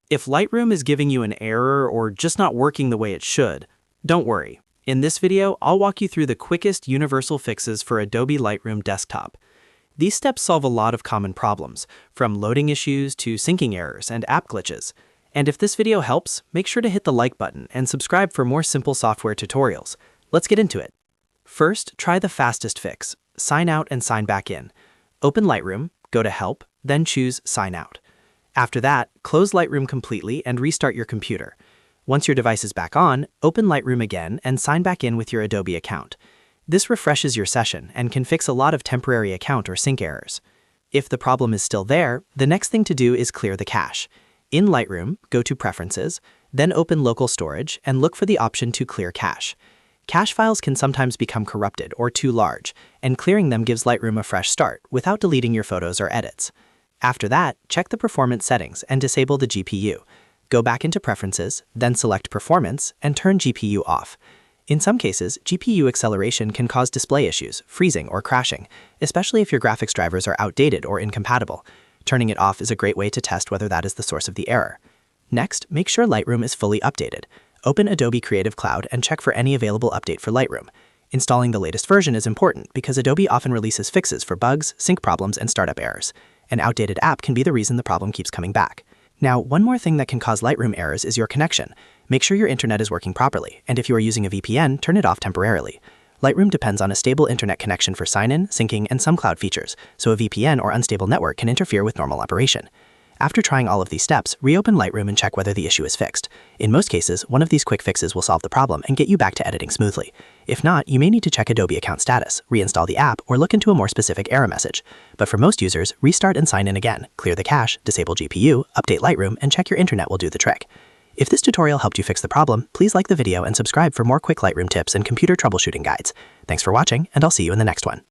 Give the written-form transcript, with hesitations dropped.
If Lightroom is giving you an error or just not working the way it should, don't worry. In this video, I'll walk you through the quickest universal fixes for Adobe Lightroom Desktop. These steps solve a lot of common problems, from loading issues to syncing errors and app glitches. And if this video helps, make sure to hit the like button and subscribe for more simple software tutorials. Let's get into it. First, try the fastest fix. Sign out and sign back in. Open Lightroom, go to Help, then choose Sign Out. After that, close Lightroom completely and restart your computer. Once your device is back on, open Lightroom again and sign back in with your Adobe account. This refreshes your session and can fix a lot of temporary account or sync errors. If the problem is still there, the next thing to do is clear the cache. In Lightroom, go to Preferences, then open Local Storage and look for the option to clear cache. Cache files can sometimes become corrupted or too large, and clearing them gives Lightroom a fresh start without deleting your photos or edits. After that, check the performance settings and disable the GPU. Go back into Preferences, then select Performance and turn GPU off. In some cases, GPU acceleration can cause display issues, freezing, or crashing, especially if your graphics drivers are outdated or incompatible. Turning it off is a great way to test whether that is the source of the error. Next, make sure Lightroom is fully updated. Open Adobe Creative Cloud and check for any available update for Lightroom. Installing the latest version is important because Adobe often releases fixes for bugs, sync problems, and startup errors. An outdated app can be the reason the problem keeps coming back. Now, one more thing that can cause Lightroom errors is your connection. Make sure your internet is working properly, and if you are using a VPN, turn it off temporarily. Lightroom depends on a stable internet connection for sign-in, syncing, and some cloud features, so a VPN or unstable network can interfere with normal operation. After trying all of these steps, reopen Lightroom and check whether the issue is fixed. In most cases, one of these quick fixes will solve the problem and get you back to editing smoothly. If not, you may need to check Adobe account status, reinstall the app, or look into a more specific error message. But for most users, restart and sign in again, clear the cache, disable GPU, update Lightroom, and check your internet will do the trick. If this tutorial helped you fix the problem, please like the video and subscribe for more quick Lightroom tips and computer troubleshooting guides. Thanks for watching, and I'll see you in the next one.